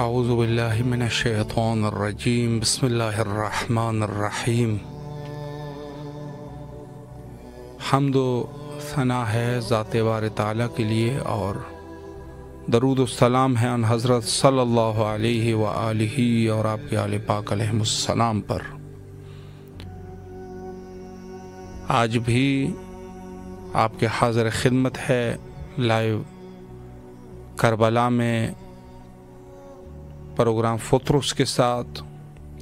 اعوذ باللہ من الشیطان الرجیم بسم اللہ الرحمن الرحیم۔ حمد و ثنا ہے ذات بار تعالیٰ کے لیے، اور درود و سلام ہے ان حضرت صلی اللہ علیہ وآلہ اور آپ کے آل پاک علیہ السلام پر۔ آج بھی آپ کے حاضر خدمت ہے لائیو کربلا میں پروگرام فطرس کے ساتھ،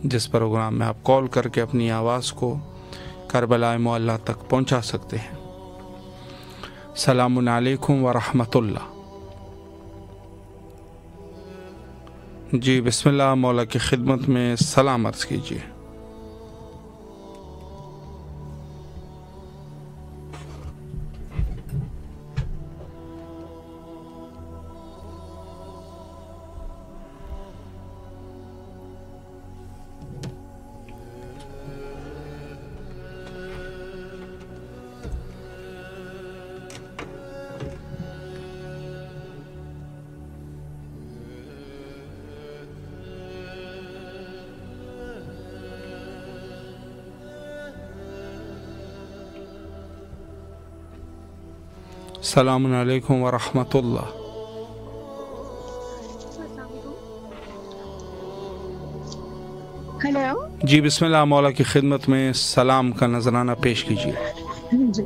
جس پروگرام میں آپ کال کر کے اپنی آواز کو کربلا معلیٰ تک پہنچا سکتے ہیں۔ السلام علیکم ورحمۃ اللہ۔ جی بسم اللہ، مولا کی خدمت میں سلام عرض کیجیے۔ السلام علیکم ورحمۃ اللہ۔ ہیلو جی بسم اللہ، مولا کی خدمت میں سلام کا نذرانہ پیش کیجیے۔ جی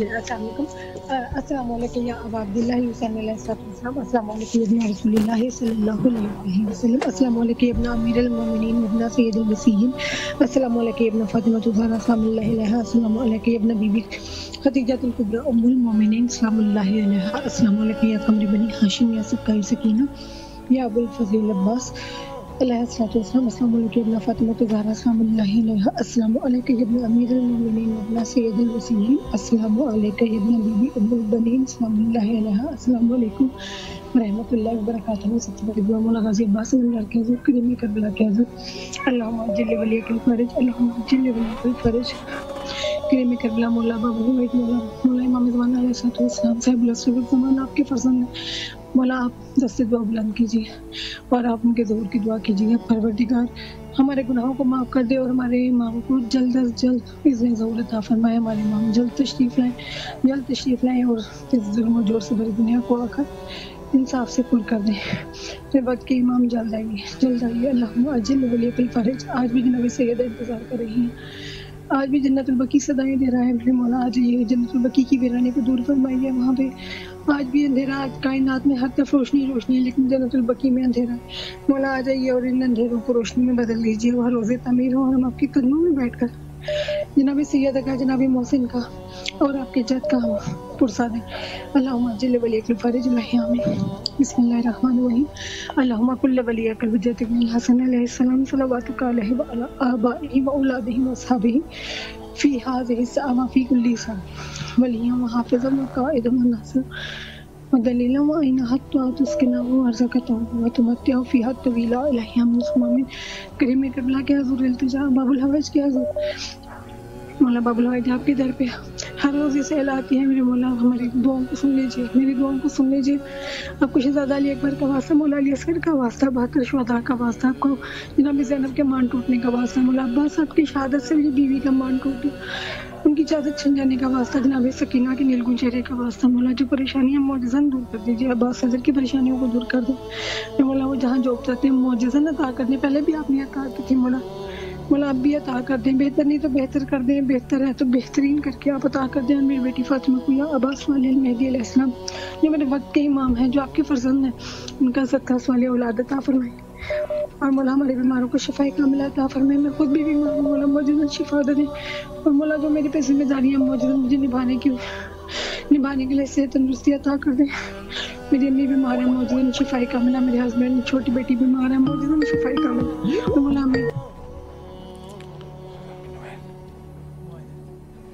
السلام علیکم۔ السلام علیکم یا ابا عبداللہ حسین علیہ السلام، السلام علیکم ابن رسول اللہ صلی اللہ علیہ وسلم، السلام علیکم ابن امیر المومنین ابن سید المسیحین، السلام علیکم ابن فاطمہ الزہرا سلام اللہ علیہا، السلام علیکم ابن بی بی خدیجہ الکبریٰ ام المومنین سلام اللہ علیہا، السلام علیکم یا قمر بنی ہاشم یا سکائی سکینہ یا ابو الفضل عباس علیہ السلام، السلام علیکم ابن فاطمہ الزہرا سلام اللہ علیہا، السلام علیکم ابن امیر المومنین ابن سید المسیحین، السلام علیکم ابن بی بی ام البنین سلام اللہ علیہا، السلام علیکم ورحمۃ اللہ وبرکاتہ۔ سب سے بڑے دعا مولا غازی عباس اللہ کے حضور کریم کربلا کے حضور، اللہم اجل ولیک الفرج، اللہم اجل ولیک الفرج، کریم کربلا مولا بابا مولا امام زمان علیہ السلام صاحب الرسول زمان آپ کے فرزند ہیں، مولا آپ دست دعا بلند کیجیے اور آپ ان کے ظہور کی دعا کیجیے۔ پروردگار ہمارے گناہوں کو معاف کر دے اور ہمارے امام کو جلد از جلد اس ظہور عطا فرمائے، ہمارے امام جلد تشریف لائیں اور اس ظلم و جور سے بھری دنیا کو آ کر انصاف سے پر کر دیں۔ پھر وقت کے امام جلد آئیے، اللہم اجل ولیک الفرج۔ آج بھی جناب سیدہ انتظار کر رہی ہیں، آج بھی جنت البقیع صدائیں دے رہا ہے، میرے مولا آ جائیے، جنت البقیع کی ویرانی کو دور فرمائیے۔ وہاں پہ آج بھی اندھیرا، آج کائنات میں ہر طرف روشنی ہے، لیکن جنت البقیع میں اندھیرا ہے۔ مولا آ جائیے اور ان اندھیروں کو روشنی میں بدل دیجیے، وہ روزے تعمیر ہو اور ہم آپ کے قدموں میں بیٹھ کر جناب سیدہ کا، جناب محسن کا اور آپ کے جد کا ہم پرسا دیں۔ اللہم اجل ولیک الفرج الحیام، بسم اللہ الرحمن الرحیم، اللہم کل ولیک الحجۃ ابن الحسن علیہ السلام صلواتک علیہ وعلی آبائہ واولادہ واصحابہ فی ہذہ الساعۃ وفی کل ساعۃ ولیہ وحافظا وقائدا وناصرا ودلیلا وعینا حتی تسکنہ وارزقہ وتمتع فیہا طویلا الہی ہم کریم کربلا کے حضور التجا، باب الحوائج کے حضور مولا باب الوالد آپ کے در پہ ہر روز یہ سیل آتی ہے میرے مولا، ہماری دعاؤں کو سن لیجیے، میری دعاؤں کو سن لیجیے. آپ کو شہزادہ علی اکبر کا واسطہ، مولا علی اصغر کا واسطہ، 72 شہداء کا واسطہ، آپ کو جناب زینب کے مان ٹوٹنے کا واسطہ، مولا عباس آپ کی شہادت سے میری بیوی کا مان ٹوٹ گیا، ان کی اجازت چھن جانے کا واسطہ، جناب سکینہ کے نیلگون چہرے کا واسطہ. مولا جو پریشانیاں معجزن دور کر دیجیے، عباس صدر کی پریشانیوں کو دور کر دیں. مولا وہ جہاں جاب چاہتے ہیں معجزن عطا کر دیں، پہلے بھی آپ نے عطا کی تھی مولا، مولا آپ بھی عطا کر دیں، بہتر نہیں تو بہتر کر دیں، بہتر ہے تو بہترین کر کے آپ عطا کر دیں. اور میری بیٹی فاطمہ کو یا عباس صالح مہدی علیہ السلام جو میرے وقت کے امام ہیں، جو آپ کے فرزند ہیں، ان کا صدقہ صالح اولاد عطا فرمائیں. اور مولا ہمارے بیماروں کو شفا کاملہ عطا فرمائیں. میں خود بھی بیمار ہوں مولا، موجوداً شفا دے. اور مولا جو میری پہ ذمہ داریاں موجوداً مجھے نبھانے کے لیے صحت تندرستی عطا کر دیں. میری امی بیمار ہیں، موجوداً شفا کاملہ. میرے ہسبینڈ چھوٹی بیٹی بیمار ہے، موجوداً شفا کاملہ. تو مولا ہمیں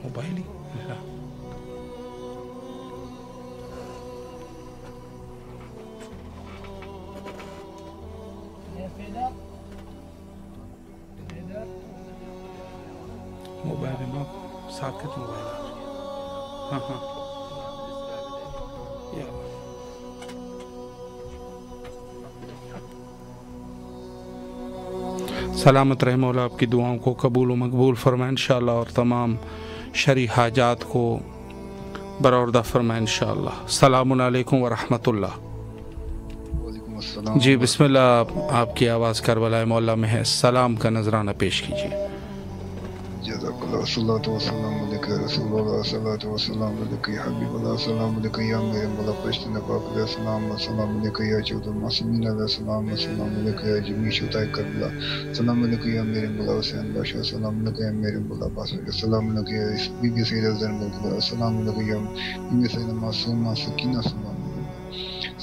موبائل ہی موبائل ہے نا، ساکت موبائل. ہاں ہاں سلامت رہے. مولا آپ کی دعاؤں کو قبول و مقبول فرمائے انشاءاللہ، اور تمام شرعی حاجات کو برآوردہ فرمائے انشاءاللہ. السلام علیکم ورحمۃ اللہ. وعلیکم السلام. جی بسم اللہ، آپ کی آواز کربلا مولا میں ہے، سلام کا نذرانہ پیش کیجیے. جزاک اللہ. صلاۃ و سلام علیک رسول اللہ، صلاۃ و سلام علیک حبیب اللہ، سلام علیک یا میرے مولا پشتن پاک علیہ السلام، سلام علیک یا جود المعصومین علیہ السلام، سلام علیک یا جمیع شہداء کربلا، سلام علیک یا میرے مولا حسین بادشاہ، سلام علیک یا میرے مولا عباس، سلام علیک یا بی بی سیدہ زینب، سلام علیک یا بی بی سیدہ معصومہ سکینہ،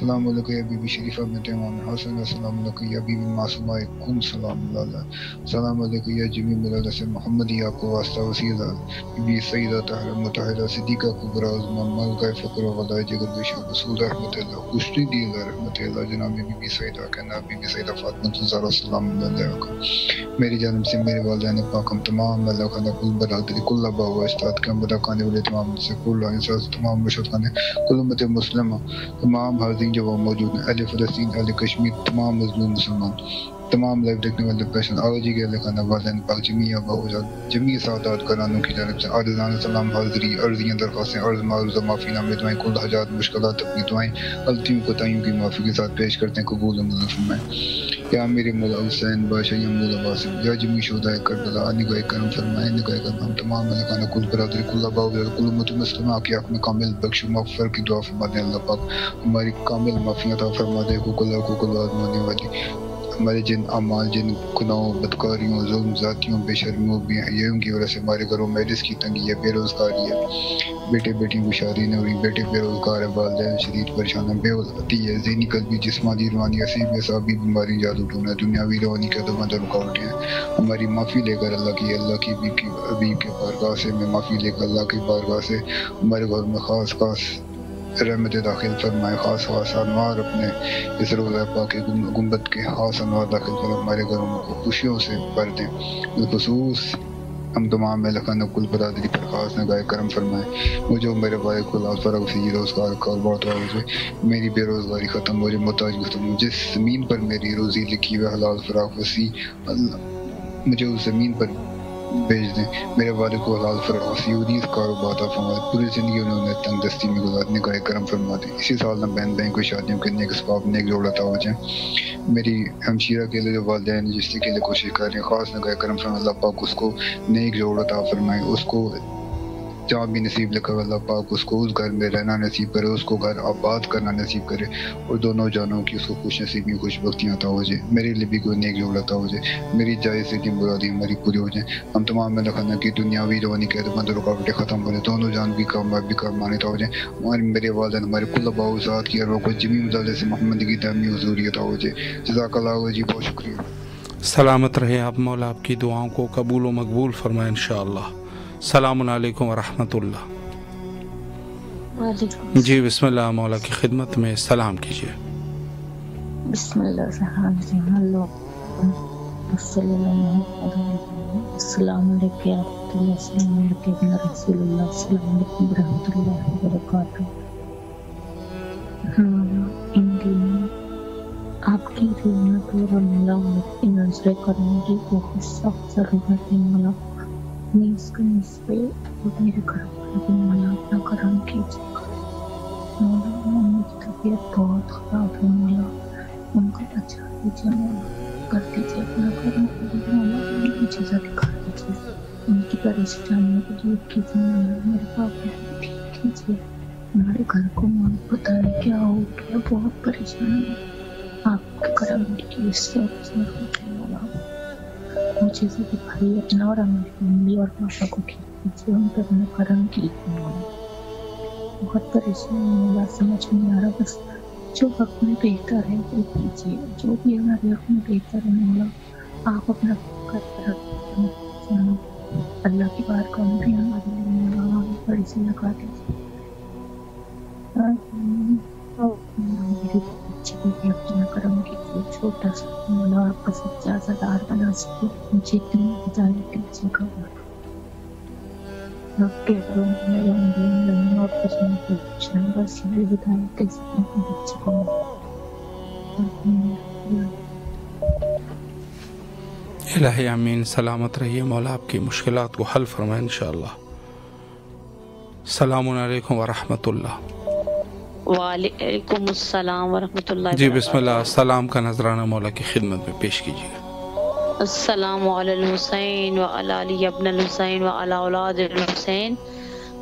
سلام علیکم یا بی بی شریفہ بنت امام حسن، سلام علیکم یا بی بی معصومہ کن، سلام اللہ، سلام علیکم یا جمیع ملت سے محمد یا کو واسطہ وسیلہ، بی بی سیدہ طاہرہ مطہرہ صدیقہ کبریٰ عظمہ ملکہ فقر و غلائے جگر بشہ رسول رحمت اللہ خوشنی دی اللہ رحمت اللہ جناب بی بی سیدہ کہنا بی بی سیدہ فاطمہ الزہرا سلام اللہ علیہ. میری جانب سے میرے والدین پاک ہم تمام اللہ خانہ کل برادری کل آبا و اجداد کے بدا خانے والے تمام سے کل انصاف تمام بشر خانے کل امت مسلمہ تمام حاضرین جو وہ موجود ہیں، اہل فلسطین، اہل کشمیر، تمام مظلوم مسلمان، تمام لائف دیکھنے والے پیشن آوازی کے اللہ خانہ والدین پاک، جمیع آبا و اجداد، جمیع سعادات کرانوں کی جانب سے عاجزانہ سلام حاضری، عرضیاں درخواستیں، عرض معروضہ معافی نامے دعائیں، کل حاجات مشکلات اپنی دعائیں غلطیوں کوتاہیوں کی معافی کے ساتھ پیش کرتے ہیں، قبول و منظور فرمائیں. یا میرے مولا حسین بادشاہ، یا مولا واسم، یا جمیع شہداء کربلا، نگاہ کرم فرمائیں، نگاہ کرم ہم تمام اللہ خانہ کل برادری کل آبا و اجداد کل امت مسلمہ کی حق میں کامل بخش و مغفرت کی دعا فرما دیں. اللہ پاک ہماری کامل معافی عطا فرما دے. حقوق اللہ حقوق العظمانے والی ہمارے جن اعمال، جن گناہوں، بدکاریوں، ظلم زیادتیوں، بے شرمیوں، بے حیائیوں کی وجہ سے ہمارے گھروں میں رزق کی تنگی ہے، بے روزگاری ہے، بیٹے بیٹیوں کی شادی نہیں ہو رہی، بیٹے بے روزگار ہے، والدین شدید پریشان ہیں، بے وسعتی ہے، ذہنی قلبی جسمانی روحانی اصیب اعصابی بیماری جادو ٹونا، دنیاوی روحانی کے دماغ رکاوٹیں ہیں. ہماری معافی لے کر اللہ کی حبیب کے بارگاہ سے میں معافی لے کر اللہ کی بارگاہ سے ہمارے گھر میں خاص رحمت داخل فرمائے، خاص انوار اپنے اس روضہ پاک گنبد کے خاص انوار داخل فرمائے، ہمارے گھروں کو خوشیوں سے بھر دیں. بالخصوص ہم تمام اہل خانہ کل برادری پر خاص نگاہ کرم فرمائے. مجھے میرے بھائی کو لاز فرغ سے روزگار کا بہت ہو جائے، میری بے روزگاری ختم ہو جائے، محتاج ختم ہو، جس زمین پر میری روزی لکھی ہوئی حلال فراغ وسیع مجھے اس زمین پر بھیج دیں. میرے والد کو حلال فراغ وسیع عزیز کاروبار عطا فرما دیں. پوری زندگی انہوں نے تنگ دستی میں گزارنے کا کرم فرما دیں. اسی سال میں بہن بہن کو شادیوں کے نیک اسباب نیک جوڑ عطا ہو جائیں. میری ہمشیرہ کے لیے جو والدین جس کے لیے کوشش کر رہے ہیں، خاص نگاہ کرم فرما اللہ پاک اس کو نیک جوڑ عطا فرمائے، اس کو جہاں بھی نصیب لکھا اللہ پاک اس کو اس گھر میں رہنا نصیب کرے، اس کو گھر آباد کرنا نصیب کرے، اور دونوں جانوں کی اس کو خوش نصیبی خوش بختیاں عطا ہو جائے. میرے لیے بھی کوئی نیک جوڑ عطا ہو جائے، میری جائز سے کی مرادی ہماری پوری ہو جائیں. ہم تمام میں لکھانا کی دنیاوی روانی کے اعتماد رکاوٹیں ختم ہو جائیں، دونوں جان بھی کامیاب بھی کارمان عطا ہو جائیں. ہمارے میرے والدین ہمارے کل آبا و اجداد کی ارواح کو جمیع مدد سے محمد کی دائمی حضوری عطا ہو جائے. جزاک اللہ جی، بہت شکریہ. سلامت رہے آپ. مولا آپ کی دعاؤں کو قبول و مقبول فرمائے انشاءاللہ. السلام علیکم ورحمۃ اللہ. جی بسم اللہ، مولا کی خدمت میں سلام کیجیے. بسم اللہ الرحمن الرحیم. صلی اللہ علیہ وسلم۔ السلام علیکم یا رحمۃ اللہ، السلام علیکم یا رسول اللہ، السلام علیکم ورحمۃ اللہ وبرکاتہ۔ مولا ان دنوں آپ کی رحمت اور اللہ کی نظر کرم کی بہت سخت ضرورت ہے مولا۔ میں اس کا نسبے اور میرے گھر پر بھی مولا اپنا کرم کیجیے گا مولا۔ ممی کی طبیعت بہت خراب ہے مولا، ان کو بچا دیجیے مولا، کر دیجیے اپنا کرم مولا، مجھے دکھا دیجیے، ان کی پریشانیوں کو دور کیجیے مولا، میرے پاپا کو ٹھیک کیجیے، ہمارے گھر کو ماں پتہ ہے کیا ہو گیا، بہت پریشان ہے، آپ کے کرم کی اس سے ضرورت ہے مولا۔ مجھے سے دکھائیے اپنا اور ہماری ممی اور پاپا کو ٹھیک کیجیے، ان پر اپنا کرم کیجیے مولا۔ بہت پریشان ہے مولا، سمجھ نہیں آ رہا، بس جو وقت میں بہتر ہے وہ کیجیے، جو بھی ہمارے وقت میں بہتر ہے مولا، آپ اپنا اللہ کی بار کا بھی ہمارے لیے مولا بڑی سی لگا دیجیے۔ میرے بچے کو بھی اپنا کرم کیجیے، چھوٹا سا مولا آپ کا سچا سردار بنا سکے، مجھے اتنی ہدایت دیجیے گا آپ کے اور کچھ نہیں پوچھنا، بس یہ ہدایت دے سکتے ہیں بچے کو۔ الہی امین، سلامت رہیے، مولا آپ کی مشکلات کو حل فرمائے انشاءاللہ۔ السلام علیکم ورحمۃ اللہ۔ وعلیکم السلام ورحمۃ اللہ جی وبرکاتہ۔ بسم اللہ، سلام کا نذرانہ مولا کی خدمت میں پیش کیجیے گا۔ السلام علی الحسین وعلی علی ابن الحسین وعلی اولاد الحسین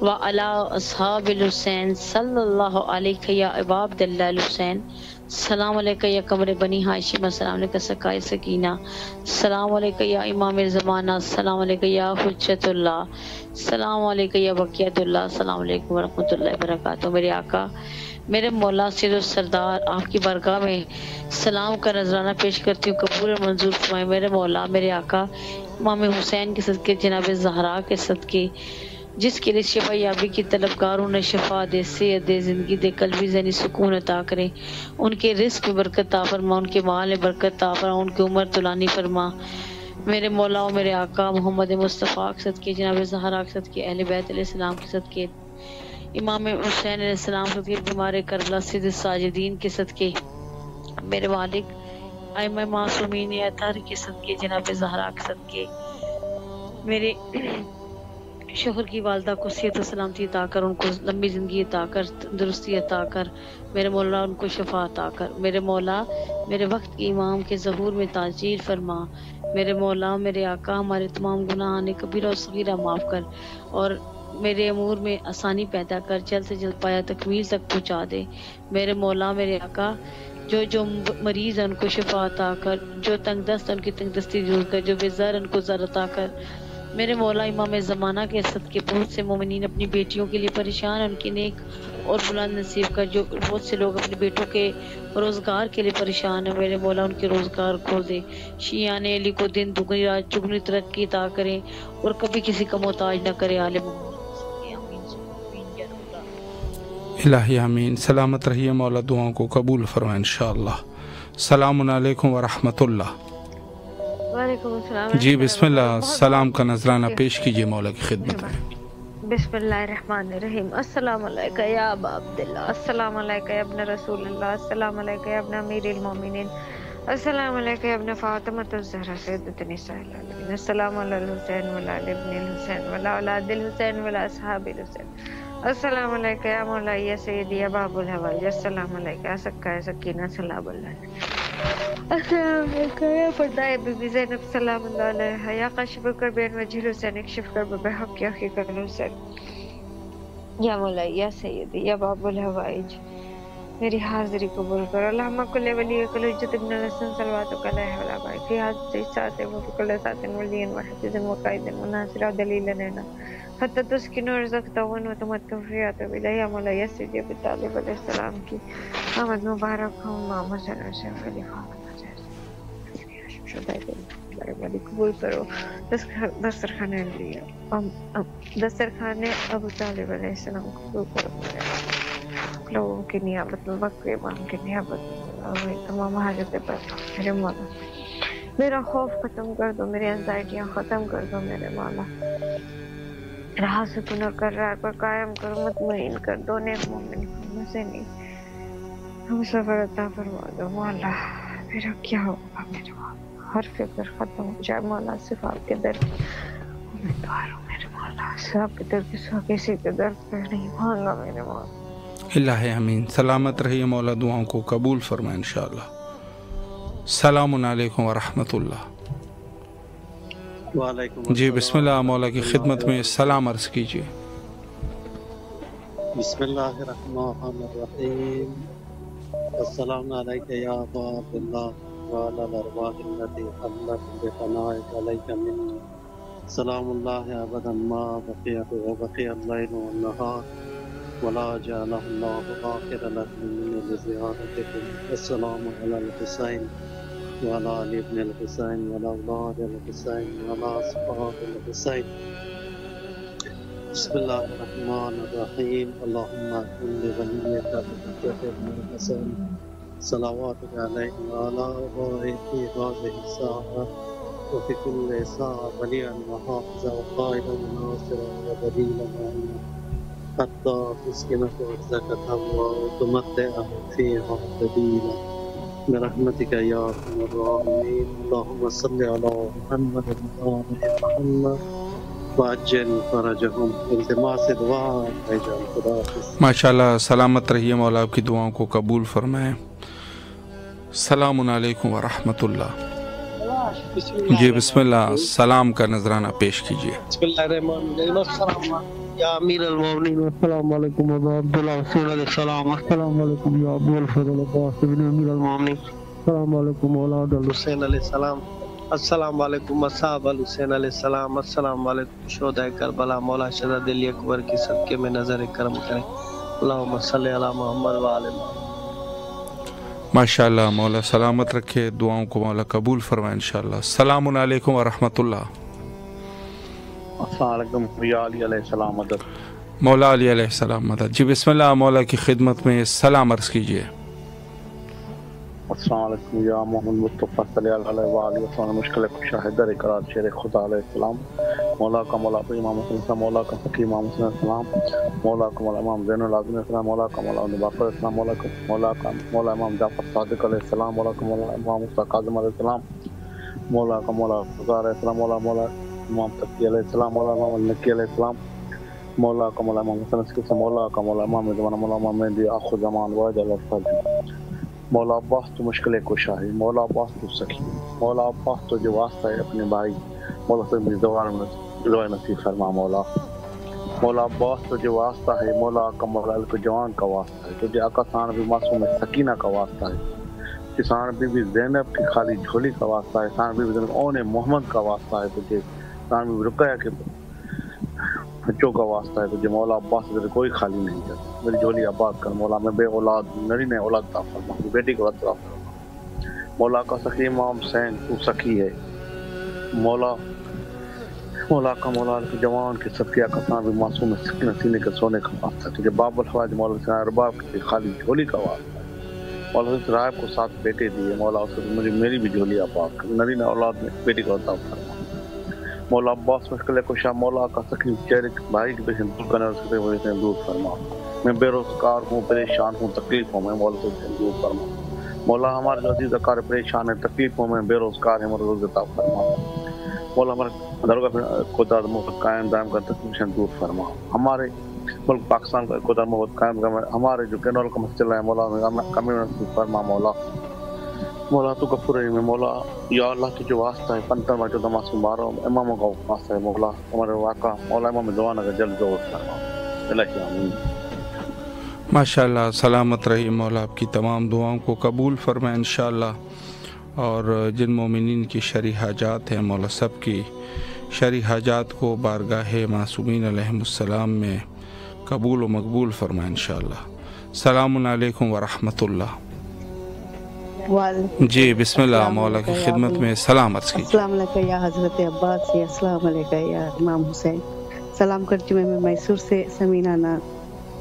وعلی اصحاب الحسین صلی اللہ علیہ یا ابا عبداللہ الحسین۔ السلام علیکم یا قمر بنی ہاشم، السلام علیکم سکائے سکینہ، السلام علیکم یا امام زمانہ، السلام علیکم یا حجت اللہ، السلام علیکم یا بقیت اللہ، السلام علیکم ورحمۃ اللہ وبرکاتہ۔ میرے آقا میرے مولا سید السردار آپ کی بارگاہ میں سلام کا نذرانہ پیش کرتی ہوں، قبول اور منظور فرمائے میرے مولا میرے آقا امام حسین کے صدقے، جناب زہرا کے صدقے، جس کے لیے شفا یابی کی طلبگاروں نے شفا دے، صحت دے، زندگی دے، قلبی ذہنی سکون عطا کرے، ان کے رزق میں برکت عطا فرما، ان کے مال میں برکت عطا فرما، ان کی عمر طولانی فرما میرے مولا و میرے آقا محمد مصطفیٰ کے صدقے، جناب زہرا کے صدقے، اہل بیت علیہ السلام کے صدقے، امام حسین علیہ السلام کے صدقے، بیمار کربلا سید الساجدین کے صدقے، میرے والد ائمہ معصومین اطہر کے صدقے، جناب زہرا کے صدقے، میرے شوہر کی والدہ کو صحت و سلامتی عطا کر، ان کو لمبی زندگی عطا کر، تندرستی عطا کر، میرے مولا ان کو شفا عطا کر، میرے مولا میرے وقت کے امام کے ظہور میں تاجیل فرما، میرے مولا میرے آقا ہمارے تمام گناہان کبیرہ و صغیرہ معاف کر، اور میرے امور میں آسانی پیدا کر، جلد سے جلد پایا تکمیل تک پہنچا دے، میرے مولا میرے آقا جو مریض ہیں ان کو شفا عطا کر، جو تنگ دست ان کی تنگ دستی دور کر، جو بے زر ان کو زر عطا کر، میرے مولا امام زمانہ کے صدقے بہت سے مومنین اپنی بیٹیوں کے لیے پریشان، ان کی نیک اور بلند نصیب کر، جو بہت سے لوگ اپنے بیٹوں کے روزگار کے لیے پریشان ہیں، میرے مولا ان کے روزگار کھول دے، شیعان علی کو دن دگنی رات چگنی ترقی عطا کریں اور کبھی کسی کا محتاج نہ کرے، عالم الہی امین، سلامت رہیے، مولا دعاؤں کو قبول فرمائے انشاءاللہ۔ السلام علیکم ورحمۃ اللہ۔ وعلیکم السلام۔ جی بسم اللہ، سلام کا نذرانہ پیش کیجیے مولا کی خدمت میں۔ بسم اللہ الرحمن الرحیم۔ السلام علیکم یا ابا عبداللہ، السلام علیکم یا ابن رسول اللہ، السلام علیکم یا ابن امیر المومنین، السلام علیکم یا ابن فاطمۃ الزہرا سیدۃ النساء العالمین، السلام علی الحسین وعلی آل ابن الحسین وعلی اولاد الحسین وعلی اصحاب الحسین، السلام علیکم یا مولائی یا سیدی یا باب الحوائج، السلام علیکم یا سکائے سکینہ سلام اللہ، السلام علیکم یا فردائے بی بی زینب سلام اللہ علیہ، یا کاشف الکربین وجہ الحسین اکشف کرب بحق یا حقیقت الحسین، یا مولائی یا سیدی یا باب الحوائج، میری حاضری قبول کرو، اللہم کل ولی کل حجت ابن الحسن صلواتک علیہ وعلی آبائہ فی حاضر ساعت و فی کل ساعت ولی و حفظ و قائد و ناصر و دلیل لینا حتی تسکن و رزقتا و تمتن فیات و الہی، یا مولائی یا سیدی ابی طالب علیہ السلام کی آمد مبارک ہوں، محمد صلی اللہ علیہ وسلم علی خاتم شدائی قبول کرو، دسترخوان ابو طالب علیہ السلام قبول کرو، لوگوں کی نیابت میں وقت امام کی نیابت میں تمام حاجت پر میرے مولا میرا خوف ختم کر دو، میری انزائٹیاں ختم کر دو میرے مولا، راہ سکون اور قرار پر قائم کرو، مطمئن کر دو، نیک مومن ہم سے نہیں ہم سفر عطا فرما دو مولا۔ میرا کیا ہوگا میرے مولا، ہر فکر ختم ہو جائے مولا، صرف آپ کے در امیدوار ہوں میرے مولا، صرف آپ کے در کے سوا کسی کے در پہ نہیں مانگا میرے مولا۔ الہ امین۔ سلامت رہیے مولا، دعاؤں کو قبول فرمائے انشاءاللہ۔ السلام علیکم ورحمۃ اللہ۔ وعلیکم جی بسم اللہ، مولا کی خدمت میں سلام عرض کیجیے۔ بسم اللہ الرحمن الرحیم۔ السلام علیکم یا ابا عبداللہ وعلی الارواح التي حلت بفنائك عليك مني سلام الله ابدا ما بقيت وبقي الليل والنهار ولا جعله الله آخر لكم من لزيارتكم۔ السلام على الحسين وعلى علي بن الحسين وعلى اولاد الحسين وعلى اصحاب الحسين۔ بسم اللہ الرحمن الرحیم۔ اللہم اکن لولیک الحجۃ ابن الحسن صلواتک علیہ وعلی آبائہ فی هذه الساعة وفی کل ساعة ولیعا وحافظا وقائدا وناصرا ودلیلا معینا حتی تسکنہ ارضک طوعا وتمتعہ فیہا طویلا برحمتک یا ارحم الراحمین۔ اللہم صل علی محمد وآل محمد واجل فرجہم۔ التماس دعا بھیجان خدا حافظ۔ ماشاءاللہ، سلامت رہیے مولا، آپ کی دعاؤں کو قبول فرمائے۔ السلام علیکم ورحمۃ اللہ۔ جی بسم اللہ، سلام کا نذرانہ پیش کیجیے۔ بسم اللہ الرحمن الرحیم۔ السلام یا امیر المومنین، السلام علیکم ابا عبداللہ رسول علیہ السلام، السلام علیکم یا ابو الفضل عباس بن امیر المومنین، السلام علیکم اولاد الحسین علیہ السلام، السلام علیکم اصحاب الحسین علیہ السلام، السلام علیکم شہدائے کربلا۔ مولا شہزاد علی اکبر کی صدقے میں نظر کرم کریں۔ اللہم صلی علی محمد وآل محمد۔ ماشاءاللہ، مولا سلامت رکھے، دعاؤں کو مولا قبول فرمائے انشاءاللہ۔ السلام علیکم ورحمۃ اللہ۔ السلام علیکم یا علی علیہ السلام مدد۔ مولا علی علیہ السلام مدد۔ جی بسم اللہ، مولا کی خدمت میں سلام عرض کیجیے۔ السلام علیکم یا محمد مصطفیٰ صلی اللہ علیہ وآلہ وسلم، مشکل کشا حیدر اقرار شیر خدا علیہ السلام، مولا کا مولا پر امام حسین السلام، مولا کا فقی امام حسین السلام، مولا کا مولا امام زین العابدین السلام، مولا کا مولا باقر السلام، مولا کا مولا امام جعفر صادق علیہ السلام، مولا کا مولا امام موسیٰ کاظم علیہ السلام، مولا کا مولا رضا علیہ السلام، مولا امام تقی علیہ السلام، مولا امام النقی علیہ السلام، مولا کا مولا امام حسن السلام، مولا کا مولا امام زمانہ، مولا امام مہدی آخر زمان واحد علیہ السلام، مولا عباس تو مشکل کشا ہے، مولا عباس تو سخی، مولا عباس تو جو واسطہ ہے اپنے بھائی، مولا سے میری زوال نصیب فرما مولا، مولا عباس تو جو واسطہ ہے، مولا آقا مولا علی کو جوان کا واسطہ ہے، تجھے آقا سان بھی معصوم سکینہ کا واسطہ ہے، کسان بی زینب کی خالی جھولی کا واسطہ ہے، سان بی اون محمد کا واسطہ ہے، تجھے سان بی رقیہ کے بچوں کا واسطہ ہے، تجھے مولا عباس سے کوئی خالی نہیں ہے، میری جھولی آباد کر مولا، میں بے اولاد میری نے اولاد عطا فرما، بیٹی کو عطا فرما، مولا کا سخی امام حسین تو سخی ہے، مولا کا مولا کے جوان کے صدقے کا سان بھی معصوم سکینہ سینے کے سونے کا واسطہ ہے، تجھے باب الحوائج مولا سے ارباب کی خالی جھولی کا واسطہ ہے، مولا اس رائب کو 7 بیٹے دیے، مولا اس مجھے میری بھی جھولی آباد کر، نری نے اولاد میں بیٹی کو عطا فرما، مولا عباس مشکل کشا، مولا کا سخی چہرے بھائی کی بہن دور کرنے اس کے وجہ سے دور فرما، میں بے روزگار ہوں، پریشان ہوں، تکلیف ہوں، میں مولا سے دور فرما، مولا ہمارے جو عزیز اکار پریشان ہے، تکلیف ہوں، میں بے روزگار ہے، مولا روز عطا فرما، مولا ہمارے درگاہ قدرت محبت قائم دائم کر تکلیف سے دور فرما، ہمارے ملک پاکستان کا قدرت محبت قائم کر، ہمارے جو کینول کا مسئلہ ہے مولا کمی نصیب فرما، مولا تو غفور رحیم ہے، مولا یا اللہ کی جو واسطہ ہے 15 میں 14 معصوم باروں اماموں کا واسطہ ہے، مولا ہمارے واقعہ مولا امام جوانہ کا جلد زور فرما، الہی آمین۔ ماشاءاللہ، سلامت رہی مولا، آپ کی تمام دعاؤں کو قبول فرمائے انشاءاللہ، اور جن مومنین کی شرعی حاجات ہیں مولا سب کی شرعی حاجات کو بارگاہ معصومین علیہم السلام میں قبول و مقبول فرمائے انشاءاللہ۔ السلام علیکم ورحمۃ اللہ۔ جی بسم اللہ، مولا کی خدمت میں سلام عرض کیجیے۔ السلام علیکم یا حضرت عباس، السلام علیکم یا امام حسین۔ سلام کرتی ہوں، میں میسور سے سمینہ نام،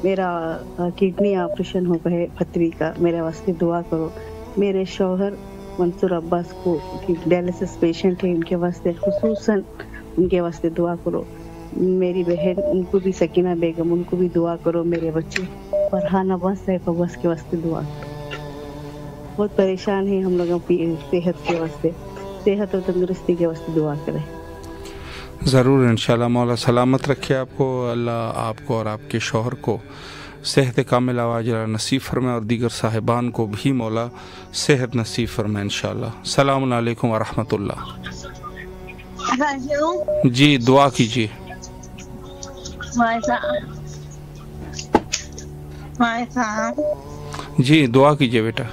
میرا کڈنی آپریشن ہو گئے پتھری کا، میرے واسطے دعا کرو، میرے شوہر منصور عباس کو ڈائلسس پیشنٹ ہے، ان کے واسطے خصوصاً ان کے واسطے دعا کرو. میری بہن ان کو بھی، سکینہ بیگم، ان کو بھی دعا کرو. میرے بچے فرحان عباس سیف عباس کے واسطے دعا کرو. بہت پریشان ہیں ہم لوگ اپنی صحت کے واسطے، صحت اور تندرستی کے واسطے دعا کریں. ضرور انشاءاللہ. مولا سلامت رکھے آپ کو. اللہ آپ کو اور آپ کے شوہر کو صحت کاملہ واجرہ نصیب فرمائے، اور دیگر صاحبان کو بھی مولا صحت نصیب فرمائے انشاءاللہ. السلام علیکم ورحمۃ اللہ. جی دعا کیجیے. جی دعا کیجیے بیٹا.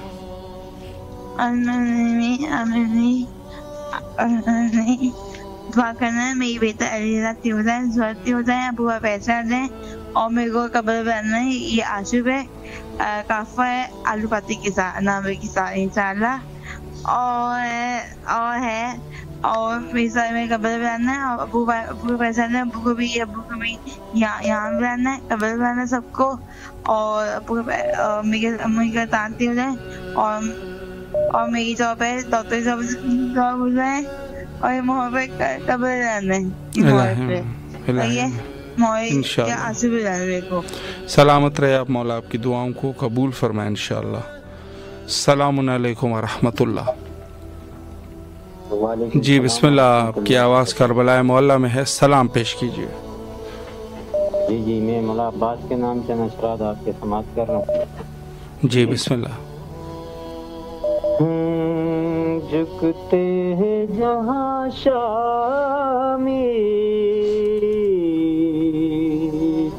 دعا کرنا ہے میری بیٹا علیزہ تیوزہ زورتی ہو جائے، ابو کا پیسہ دیں، اور میرے کو قبر بننا ہے. یہ آشوب ہے، کافہ ہے، آلو پاتی کے ساتھ نامے کے ساتھ انشاءاللہ. اور ہے اور میرے قبر بنانا ہے، اور ابو کا پیسہ دیں، ابو کو بھی یہاں بنانا ہے، قبر بنانا ہے سب کو. اور ابو میری امی کا تانتی ہو جائے، اور میری جاب ہے ڈاکٹر جاب ہو جائے، اور یہ محبت قبر جانا ہے. سلامت رہے آپ. مولا آپ کی دعاؤں کو قبول فرمائے انشاءاللہ. السلام علیکم ورحمۃ اللہ. جی بسم اللہ. آپ کی آواز کربلا معلیٰ میں ہے، سلام پیش کیجیے. جی میں مولا عباس کے نام سے نشرات آپ کے سماعت کر رہا ہوں. جی بسم اللہ. جھکتے ہیں جہاں شامی،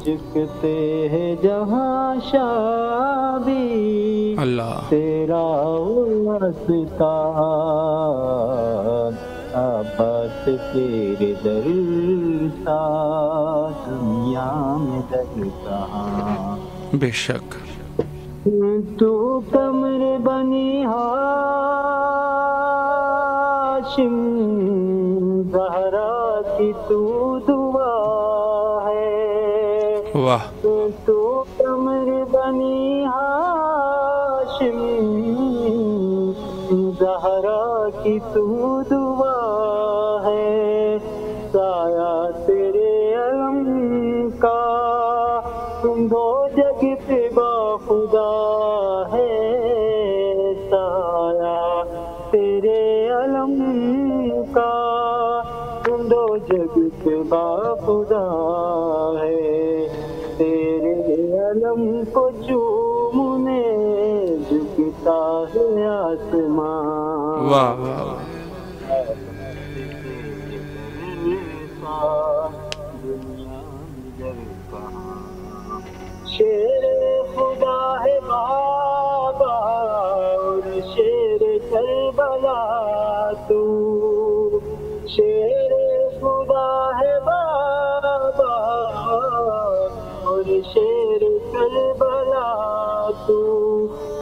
جھکتے ہیں جہاں شامی، اللہ تیرا واسطہ عباس تیرے در سا، دنیا میں در کہاں. بے شک تو کمر بنی ہاشم، زہرا کی تو دعا ہے. واہ. تو کمر بنی ہاشم، زہرا کی تو دعا ہے. سایہ تیرے علم کا دو جگ پہ باخدا ہے. سایہ تیرے علم کا دو جگ پہ باخدا ہے. تیرے علم کو چومنے جھکتا ہے آسمان. واہ واہ. شیر خدا ہے بابا اور شیر کربلا تو، شیر خدا ہے بابا اور شیر کربلا تو.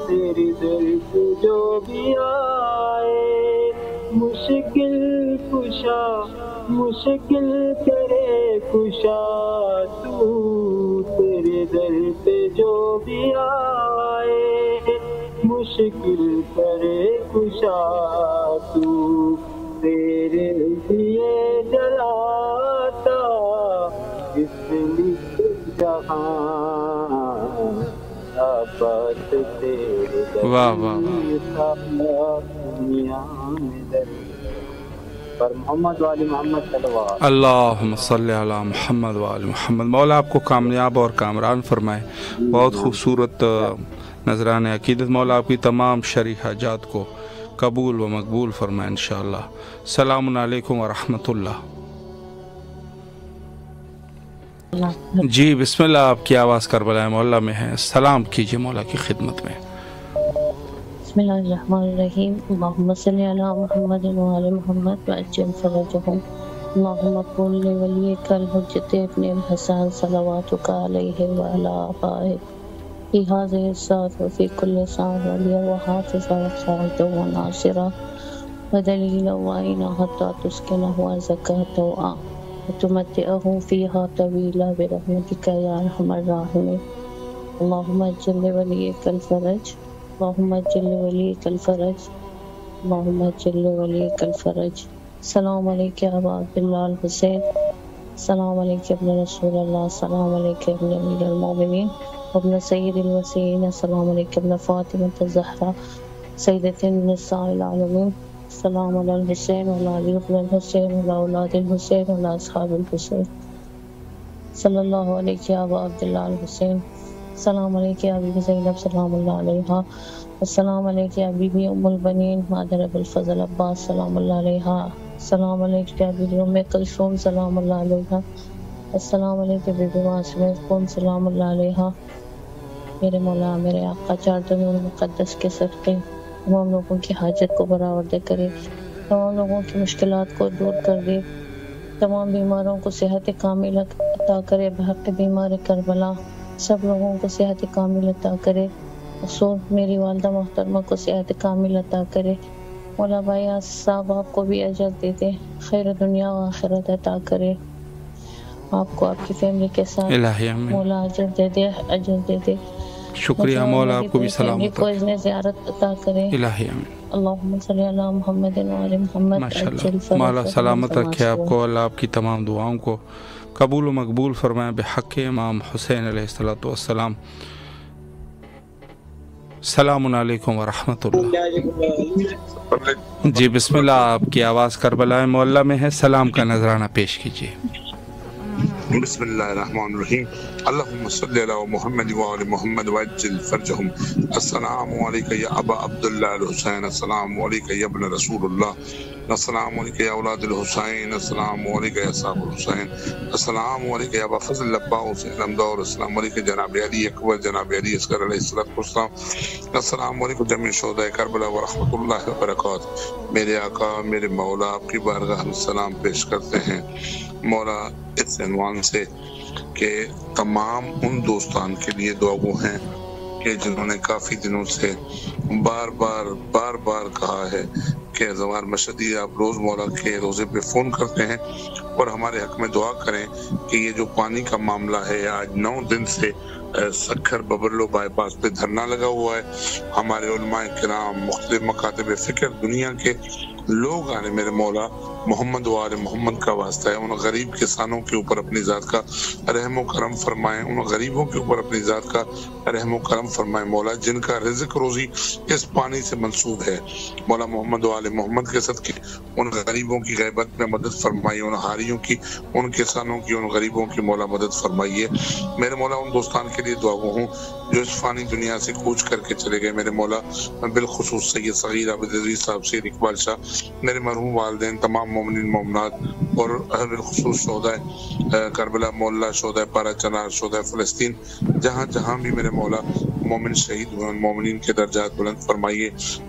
تیری در سے جو بھی آئے مشکل کشا، مشکل کرے کشا تو. تیرے در پہ جو بھی آئے مشکل کرے کشا تو. تیرے لیے جلاتا اس لیے جہاں، عباس تیرے دنیا میں در. پر محمد والی محمد صلی اللہ علیہ وسلم. اللہم صلی علی محمد والی محمد. مولا آپ کو کامیاب اور کامران فرمائے. بہت خوبصورت نذران عقیدت. مولا آپ کی تمام شرعی حاجات کو قبول و مقبول فرمائے انشاءاللہ. السلام علیکم ورحمۃ اللہ. جی بسم اللہ. آپ کی آواز کربلا معلیٰ میں ہے، سلام کیجیے مولا کی خدمت میں. بسم اللہ الرحمن الرحیم. اللہم صلی علی محمد وعلی محمد وعجل فرجہم. اللہم قل لولیک الحجۃ ابن الحسن صلواتک علیہ وعلی آبائہ فی ہذہ الساعۃ وفی کل ساعۃ ولیہ وحافظا وقائدا وناصرا ودلیلا وعینا حتی تسکنہ وزکاۃ وتمتعہ فیہا طویلا برحمتک یا ارحم الراحمین. اللہم اجل ولیک الفرج، اللہم اجل ولیک الفرج، اللهم اجل وليك الفرج. السلام عليك يا أبا عبد الله الحسين. السلام عليك يا ابن رسول الله. السلام عليك يا ابن أمير المؤمنين وابن سيد الوسيين. السلام عليك يا ابن فاطمة الزهراء سيدة النساء العالمين. السلام على الحسين وعلى علي بن الحسين وعلى أولاد الحسين وعلى أصحاب الحسين. صلى الله عليك يا أبا عبد الله الحسين. السلام عليك يا أبي زينب سلام الله عليها. السلام عليك يا بيبي أم البنين مادر أبي الفضل عباس سلام الله عليها. السلام عليك يا بيبي أم كلثوم سلام الله عليها. السلام عليك يا بيبي معصومة قوم سلام الله عليها. میرے مولا میرے آقا چار دنوں مقدس کے صدقے تمام لوگوں کی حاجت کو برآورد کرے، تمام لوگوں کی مشکلات کو دور کر دے، تمام بیماروں کو صحت کامل عطا کرے بحق بیمار کربلا، سب لوگوں کو صحت کامل عطا کرے، خصوص میری والدہ محترمہ کو صحت کامل عطا کرے، مولا بھائی صاحب آپ کو بھی اجر دے دے، خیر دنیا و آخرت عطا کرے، آپ کو آپ کی فیملی کے ساتھ مولا اجر دے دے، اجر دے دے۔ شکریہ مولا، آپ کو بھی سلامت کو اذن زیارت عطا کرے، الہی آمین۔ اللہم صلی علی محمد وعلی محمد۔ ماشاءاللہ، مولا سلامت رکھے آپ کو، اللہ آپ کی تمام دعاؤں کو قبول و مقبول فرمائے بحق امام حسین علیہ السلام۔ السلام علیکم ورحمۃ اللہ۔ جی بسم اللہ، آپ کی آواز کربلا معلیٰ میں ہے، سلام کا نذرانہ پیش کیجیے۔ بسم اللہ الرحمن الرحیم، اللہم صلی علی محمد وعلی محمد وعجل فرجہم۔ السلام علیکہ یا ابا عبداللہ الحسین، السلام علیکہ یا ابن رسول اللہ، السلام علیکہ یا اولاد الحسین، السلام علیکہ یا صاحب الحسین، السلام علیکہ یا ابا فضل لبا حسین امدور، السلام علیکہ جناب علی اکبر، جناب علی اصغر علیہ السلام، السلام علیکم جميع شہداء کربلا ورحمۃ اللہ وبرکاتہ۔ میرے آقا میرے مولا آپ کی بارگاہ میں سلام پیش کرتے ہیں مولا اس عنوان سے کہ تمام ان دوستان کے لیے دعا گو ہیں کہ جنہوں نے کافی دنوں سے بار بار کہا ہے کہ زوار مشدی آپ روز مولا کے روزے پہ فون کرتے ہیں اور ہمارے حق میں دعا کریں کہ یہ جو پانی کا معاملہ ہے، آج 9 دن سے سکھر ببرلو بائی پاس پہ دھرنا لگا ہوا ہے، ہمارے علماء کرام مختلف مکاتب فکر دنیا کے لوگ آنے میرے مولا محمد و آل محمد کا واسطہ ہے، ان غریب کسانوں کے اوپر اپنی ذات کا رحم و کرم فرمائیں، ان غریبوں کے اوپر اپنی ذات کا رحم و کرم فرمائیں مولا، جن کا رزق روزی اس پانی سے منسوب ہے مولا محمد و آل محمد کے صدقے ان غریبوں کی غیبت میں مدد فرمائیے، ان حاریوں کی، ان کسانوں کی، ان غریبوں کی مولا مدد فرمائیے میرے مولا۔ ان دوستان کے لیے دعا گو ہوں جو اس فانی دنیا سے کوچ کر کے چلے گئے میرے مولا، بالخصوص سید صغیر عابد عزیز صاحب، سید اقبال شاہ، میرے مرحوم والدین، تمام مومنین مومنات اور بالخصوص شہداء کربلا معلیٰ، شہداء پارا چنار، شہداء فلسطین، جہاں جہاں بھی میرے مولا مومن شہید ہوئے ان مومنین کے درجات بلند فرمائیے،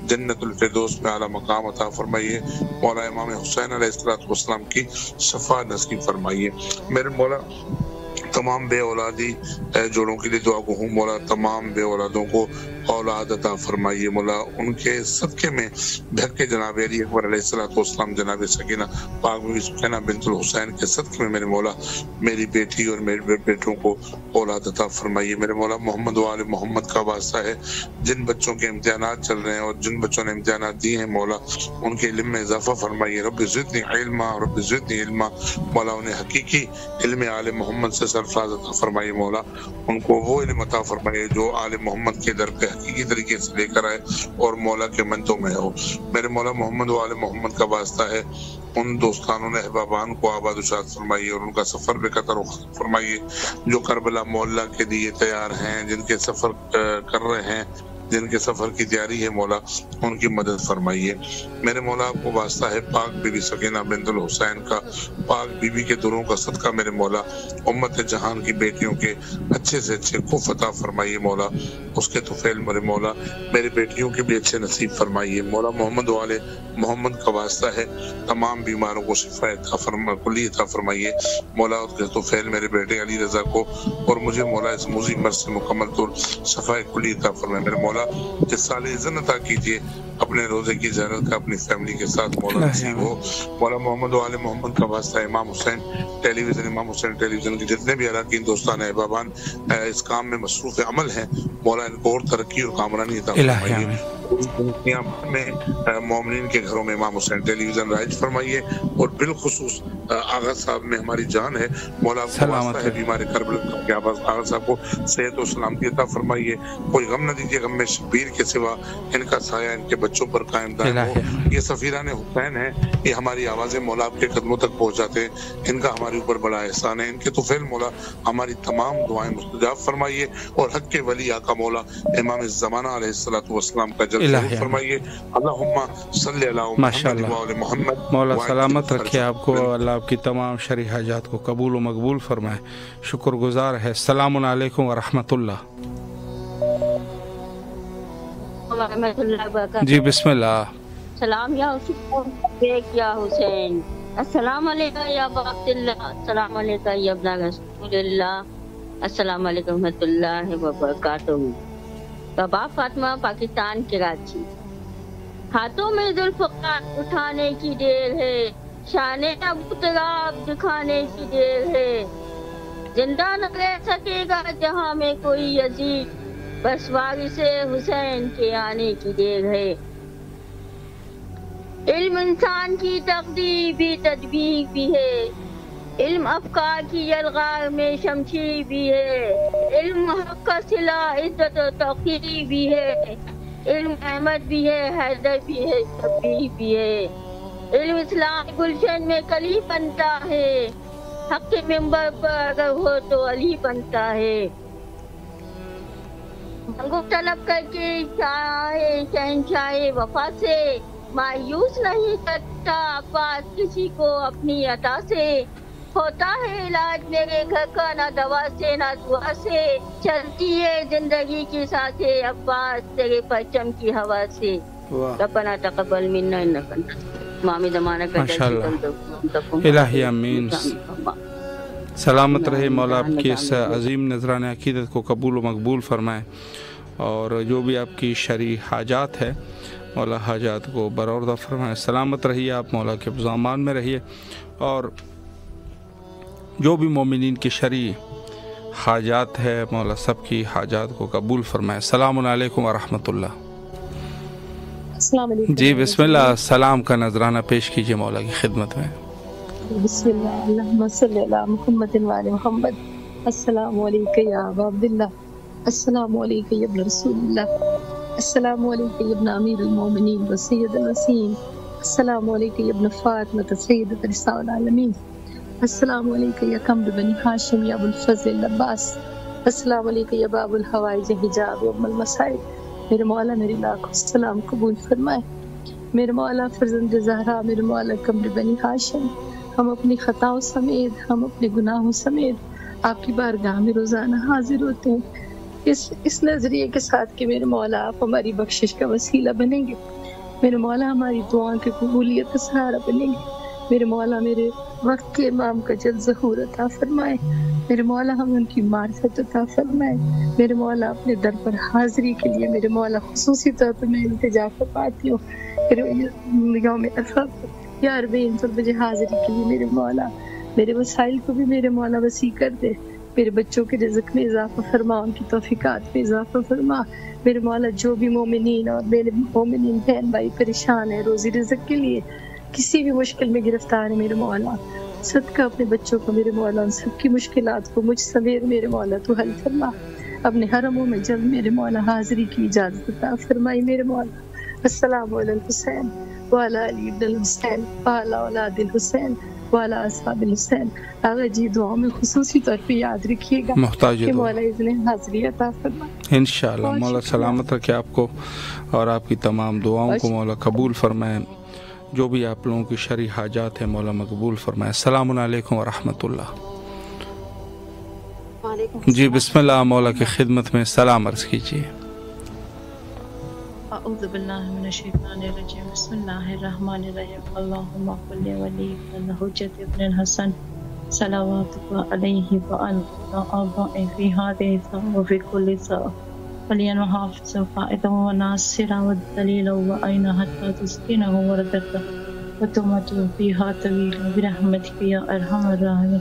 جنت الفردوس میں اعلیٰ مقام عطا فرمائیے مولا، امام حسین علیہ السلام کی شفاعت نصیب فرمائیے میرے مولا۔ تمام بے اولادی جوڑوں کے لیے دعا گو ہوں مولا، تمام بے اولادوں کو اولاد عطا فرمائیے مولا، ان کے صدقے میں بھک جناب علی اکبر علیہ السلام، جناب سکینہ پاک بیوی سکینہ بنت الحسین کے صدقے میں میرے مولا میری بیٹی اور میرے بیٹوں کو اولاد عطا فرمائیے میرے مولا۔ محمد و آل محمد کا واسطہ ہے، جن بچوں کے امتحانات چل رہے ہیں اور جن بچوں نے امتحانات دیے ہیں مولا، ان کے علم میں اضافہ فرمائیے، رب زدنی علما، رب زدنی علما مولا، انہیں حقیقی علم آل محمد سے سرفراز عطا فرمائیے مولا، ان کو وہ علم عطا فرمائیے جو آل محمد کے در پہ حقیقی طریقے سے لے کر آئے اور مولا کے منتوں میں ہو میرے مولا۔ محمد و آل محمد کا واسطہ ہے، ان دوستانوں نے احبابان کو آباد و شاد فرمائیے اور ان کا سفر بے قطر فرمائیے جو کربلا معلیٰ کے لیے تیار ہیں، جن کے سفر کر رہے ہیں، جن کے سفر کی تیاری ہے مولا، ان کی مدد فرمائیے میرے مولا۔ آپ کو واسطہ ہے پاک بی بی سکینہ بنت الحسین کا، پاک بی بی کے دروں کا صدقہ میرے مولا، امت جہان کی بیٹیوں کے اچھے سے اچھے خوف عطا فرمائیے مولا، اس کے طفیل میرے مولا میری بیٹیوں کے بھی اچھے نصیب فرمائیے مولا۔ محمد والے محمد کا واسطہ ہے، تمام بیماروں کو شفا کلی عطا فرمائیے مولا، اس کے طفیل میرے بیٹے علی رضا کو اور مجھے مولا اس موذی مرض سے مکمل طور شفا کلی عطا فرمائے میرے مولا۔ اس سال اذن عطا کیجیے اپنے روزے کی زیارت کا اپنی فیملی کے ساتھ مولا نصیب ہو مولا۔ محمد و آل محمد کا واسطہ امام حسین ٹیلی ویژن، امام حسین ٹیلی ویژن کے جتنے بھی اراکین دوستان احبابان اس کام میں مصروف عمل ہیں مولا، ان کو اور ترقی اور کامرانی عطا فرمائیے دنیا میں مومنین کے گھروں میں امام حسین ٹیلی ویژن رائج فرمائیے، اور بالخصوص آغا صاحب میں ہماری جان ہے، مولا کو واسطہ ہے بیمار کربلا کے آغا صاحب کو صحت و سلامتی عطا فرمائیے، کوئی غم نہ دیجیے، غم میں شبیر کے سوا ان کا سایہ ان کے بچوں پر قائم دائم ہو۔ یہ سفیران حسین ہیں، یہ ہماری آوازیں مولا آپ کے قدموں تک پہنچاتے ہیں، ان کا ہمارے اوپر بڑا احسان ہے، ان کے توفیل مولا ہماری تمام دعائیں مستجاب فرمائیے، اور حق کے ولی آقا مولا امام الزمانہ علیہ الصلوۃ والسلام کا جلوہ فرمائیے۔ اللہم صلی علی محمد وعلی محمد۔ مولا سلامت رکھے آپ کو، اللہ آپ کی تمام شرعی حاجات کو قبول و مقبول فرمائے، شکر گزار ہے۔ السلام علیکم ورحمۃ اللہ۔ جی بسم اللہ۔ سلام یا حسین، السلام علیکم یا ابا عبداللہ، السلام علیکم یا ابن رسول اللہ، السلام علیکم ورحمۃ اللہ وبرکاتہ۔ بابا فاطمہ، پاکستان کراچی۔ ہاتھوں میں ذوالفقار اٹھانے کی دیر ہے، شان ابو تراب دکھانے کی دیر ہے، زندہ نہ رہ سکے گا جہاں میں کوئی یزید، بس وارث حسین کے آنے کی دیر ہے۔ علم انسان کی تقدیر بھی تدبیر بھی ہے، علم افکار کی یلغار میں شمشیر بھی ہے، علم حق کا صلہ عزت و توقیر بھی ہے، علم احمد بھی ہے، حیدر بھی ہے، شبیر بھی ہے، علم اسلام گلشن میں کلی بنتا ہے، حق کے منبر پر اگر ہو تو علی بنتا ہے۔ منگو طلب کر کے شہنشاہ وفا سے، مایوس نہیں کرتا عباس کسی کو اپنی عطا سے، ہوتا ہے علاج میرے گھر کا نہ دوا سے نہ دعا سے، چلتی ہے زندگی کی سانسیں عباس تیرے پرچم کی ہوا سے۔ ربنا تقبل منا انک انت امام زمانہ کا الہی امین۔ سلامت رہے، مولا آپ کی اس عظیم نذران عقیدت کو قبول و مقبول فرمائے، اور جو بھی آپ کی شرعی حاجات ہے مولا حاجات کو برآوردہ فرمائے۔ سلامت رہیے آپ، مولا کے امان میں رہیے، اور جو بھی مومنین کی شرعی حاجات ہے مولا سب کی حاجات کو قبول فرمائے۔ السلام علیکم ورحمۃ اللہ۔ السلام علیکم۔ جی بسم اللہ، سلام کا نذرانہ پیش کیجیے مولا کی خدمت میں۔ بسم اللہ، اللہم صلی علی محمد وعلی محمد۔ السلام علیکم یا ابا عبداللہ، السلام علیکم یا ابن رسول اللہ، السلام علیکم یا ابن امیر المومنین و سید الوسیم، السلام علیکم یا ابن فاطمہ سیدۃ نساء العالمین، السلام علیکم یا قمر بنی ہاشم یا ابو الفضل عباس، السلام علیکم یا باب الحوائج حجاب ام المسائل۔ میرے مولا میری لاکھوں سلام قبول فرمائے۔ میرے مولا فرزند زہرا، میرے مولا قمر بنی ہاشم، ہم اپنی خطاؤں سمیت، ہم اپنے گناہوں سمیت آپ کی بارگاہ میں روزانہ حاضر ہوتے ہیں، اس نظریے کے ساتھ کہ میرے مولا آپ ہماری بخشش کا وسیلہ بنیں گے، میرے مولا ہماری دعاؤں کی قبولیت کا سہارا بنیں گے، میرے مولا میرے وقت کے امام کا جلد ظہور عطا فرمائے، میرے مولا ہم ان کی معرفت عطا فرمائے، میرے مولا اپنے در پر حاضری کے لیے میرے مولا خصوصی طور پر میں التجا فرماتی ہوں یوم عرفات یا 40 بجے حاضری کے لیے میرے مولا میرے وسائل کو بھی میرے مولا وسیع کر دے، میرے بچوں کے رزق میں اضافہ فرما، ان کی توفیقات میں اضافہ فرما، میرے مولا جو بھی مومنین اور میرے مومنین بہن بھائی پریشان ہیں روزی رزق کے لیے، کسی بھی مشکل میں گرفتار ہے میرے مولا، صدقہ اپنے بچوں کو میرے مولا ان سب کی مشکلات کو مجھ سمیت میرے مولا تو حل فرما، اپنے حرموں میں جلد میرے مولا حاضری کی اجازت عطا فرمائی میرے مولا۔ السلام علی الحسین وعلی علی ابن الحسین وعلی اولاد الحسین وعلی اصحاب الحسین۔ آغا جی دعاؤں میں خصوصی طور پہ یاد رکھیے گا کہ مولا اذن حاضری عطا فرمائے انشاءاللہ۔ مولا سلامت رکھے آپ کو اور آپ کی تمام دعاؤں کو مولا قبول فرمائے، جو بھی آپ لوگوں کی شرعی حاجات ہیں مولا مقبول فرمائے۔ السلام علیکم ورحمۃ اللہ۔ جی بسم اللہ، مولا کی خدمت میں سلام عرض کیجیے۔ اعوذ باللہ من الشیطان الرجیم، بسم اللہ الرحمن الرحیم، اللہم صل ولی حجت ابن الحسن صلواتک علیہ وعلی آبائہ فی ہذہ الساعۃ وفی کل ساعۃ ولیا وحافظا قائدا وناصرا ودلیلا وعینا حتی تسکنہ وردک وتمت فیہا طویلا برحمتک یا ارحم الراحمین۔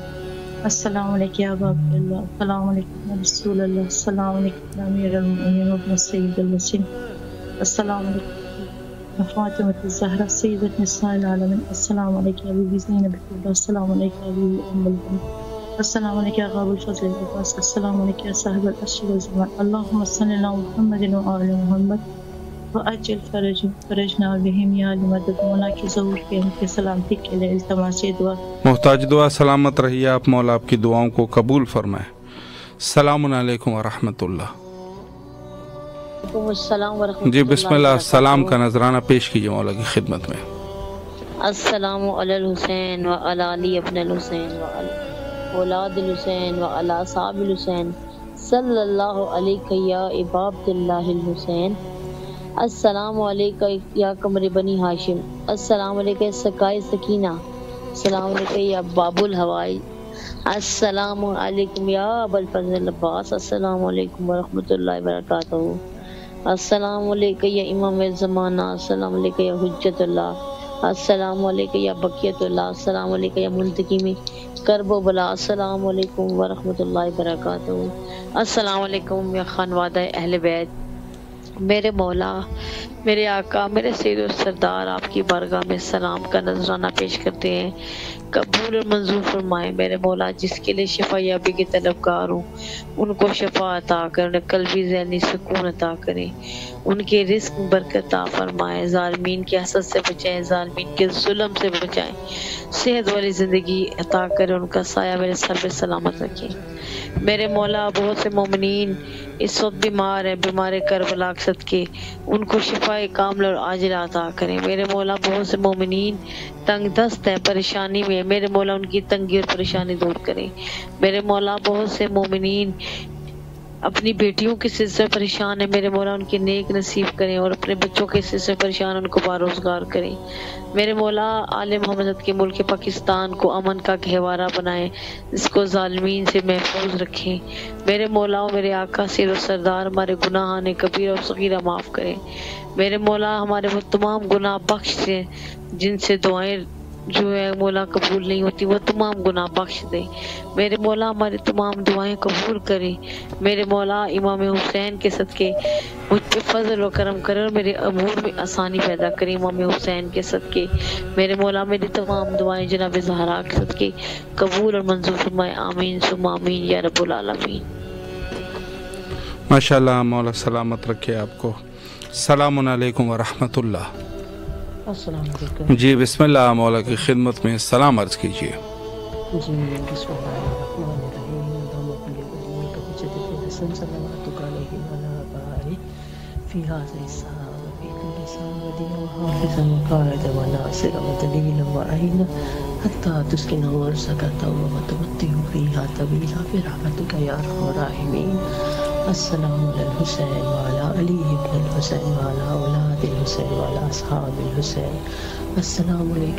السلام علیکم یا ابا عبداللہ، السلام علیکم یا رسول اللہ، السلام علیکم یا امیر المؤمنین وابن سید الوسیم، السلام علیکم فاطمة الزہرا سیدۃ نساء العالمین. السلام علیکم ابی زینب اللہ. السلام علیکم ابی ام البنین. السلام علیکم غاب الفضل العباس. السلام علیکم صاحب العرش والزمان. اللهم صل علی محمد وآل محمد وعجل فرجنا بهم یا لمدد. مولا کی ظہور کے ان کے سلامتی کے لیے التماس دعا. محتاج دعا سلامت رہیے آپ، مولا آپ کی دعاؤں کو قبول فرمائے. السلام علیکم ورحمۃ اللہ. السلام ورحمۃ جی بسم اللہ. السلام کا نذرانہ پیش کیجیے مولا کی خدمت میں. السلام علی الحسین وعلی علی ابن الحسین وعلی اولاد الحسین وعلی اصحاب الحسین صلی اللہ علیہ یا ابا عبد اللہ الحسین. السلام علیکم یا قمر بنی ہاشم. السلام علیکم سکائے سکینہ. السلام علیکم یا باب الہوائی. السلام علیکم یا ابو الفضل عباس. السلام علیکم ورحمۃ اللہ وبرکاتہ. السلام علیکم یا امام زمانہ. السلام علیکم یا حجت اللہ. السلام علیکم یا بقیت اللہ. السلام علیکم یا منتقم کرب و بلا. السلام علیکم ورحمۃ اللہ وبرکاتہ. السلام علیکم یا خانوادہ اہل بیت. میرے مولا، میرے آقا، میرے سید و سردار آپ کی بارگاہ میں سلام کا نذرانہ پیش کرتے ہیں. قبول اور منظور فرمائے میرے مولا. جس کے لیے شفا یابی کے طلبگار ہوں ان کو شفا عطا کریں، انہیں قلبی ذہنی سکون عطا کریں، ان کے رزق برکت عطا فرمائے، ظالمین کے حسد سے بچائیں، ظالمین کے ظلم سے بچائیں، صحت والی زندگی عطا کریں، ان کا سایہ میرے سر پہ سلامت رکھیں. میرے مولا بہت سے مومنین اس وقت بیمار ہیں، بیمار کربلا صدقے ان کو شفا کامل اور عاجل عطا کریں. میرے مولا بہت سے مومنین تنگ دست ہیں، پریشانی میں، میرے مولا ان کی تنگی اور پریشانی دور کریں. میرے مولا بہت سے مومنین اپنی بیٹیوں کے سلسلے پریشان ہیں، میرے مولا ان کے نیک نصیب کریں، اور اپنے بچوں کے سلسلے پریشان ان کو باروزگار کریں. میرے مولا آل محمد کے ملک پاکستان کو امن کا گہوارہ بنائیں، اس کو ظالمین سے محفوظ رکھیں. میرے مولا و میرے آقا سید و سردار ہمارے گناہان کبیرہ اور صغیرہ معاف کریں. میرے مولا ہمارے وہ تمام گناہ بخش دیں جن سے دعائیں جو ہے مولا قبول نہیں ہوتی، وہ تمام گناہ بخش دے. میرے مولا ہماری تمام دعائیں قبول کرے. میرے مولا امام حسین کے صدقے مجھ پہ فضل و کرم کرے اور میرے امور میں آسانی پیدا کرے. امام حسین کے صدقے میرے مولا میری تمام دعائیں جناب زہرا کے صدقے قبول اور منظور فرمائے. آمین ثم آمین یا رب العالمین. ماشاءاللہ مولا سلامت رکھے آپ کو. السلام علیکم ورحمۃ اللہ. السلام علیکم. جی بسم اللہ مولا کی خدمت میں سلام عرض کیجیے. جی بسم اللہ الرحمن الرحیم. اللهم صل على محمد حسن صلواتک علیہ وعلی آلہ فی هذه الساعة وفی کل ساعة وحافظا وقائدا وناصرا ودلیلا وعینا حتی تسکنہ ورزقتا وتمتع فیہا طویلا برحمتک یا ارحم الراحمین. السلام علی الحسین وعلی علی ابن الحسین وعلی اولاد الحسین وعلی اصحاب الحسین. السلام علیکم